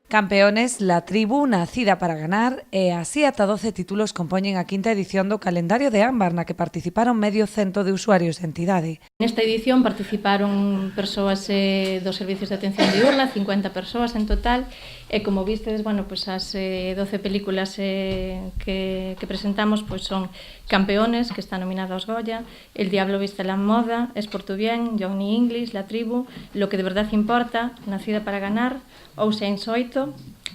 Campeones, la tribu nacida para ganar e así ata 12 títulos compoñen a quinta edición do calendario de Ámbar na que participaron medio cento de usuarios da entidade. Nesta edición participaron persoas dos servicios de atención diurna, 50 persoas en total, e como vistes, as 12 películas que presentamos son Campeones, que está nominada aos Goya, El diablo viste la moda, Es por tu bien, Johnny English, La tribu, Lo que de verdad importa, Nacida para ganar, Ocean's 8,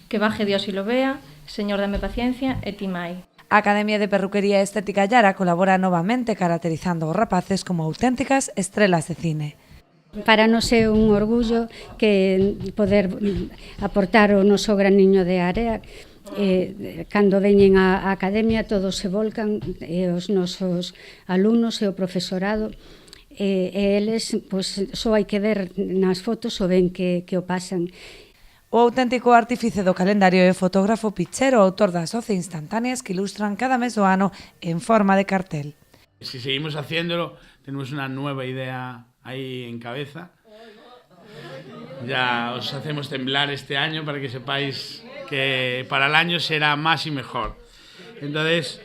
Que baje Dios y lo vea, Señor dame paciencia e Timai. A Academia de Perruquería e Estética Yara colabora novamente caracterizando aos rapaces como auténticas estrelas de cine. Para nós é un orgullo que poder aportar o noso graniño de area. Cando veñen á Academia todos se volcan, os nosos alumnos e o profesorado, e eles só hai que ver nas fotos o ben que o pasan. O auténtico artífice do calendario é o fotógrafo Pichero, autor das 12 instantáneas que ilustran cada mes do ano en forma de cartel. Si seguimos haciéndolo, tenemos una nueva idea ahí en cabeza. Ya os hacemos temblar este año para que sepáis que para el año será más y mejor. Entonces,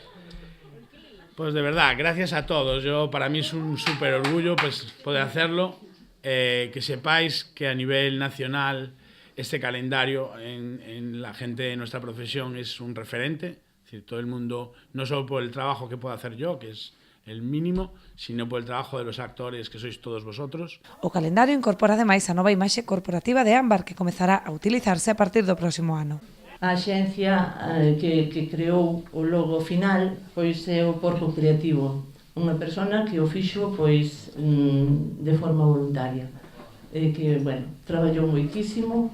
pues de verdad, gracias a todos. Para mí es un súper orgullo poder hacerlo. Que sepáis que a nivel nacional este calendario en la gente de nuestra profesión es un referente. Es decir, todo el mundo, no solo por el trabajo que puedo hacer yo, que es el mínimo, sino por el trabajo de los actores que sois todos vosotros. O calendario incorpora ademais a nova imaxe corporativa de Ámbar que comezará a utilizarse a partir do próximo ano. A axencia que creou o logo final é o Porco Creativo, unha persona que o fixo de forma voluntaria, que traballou moitísimo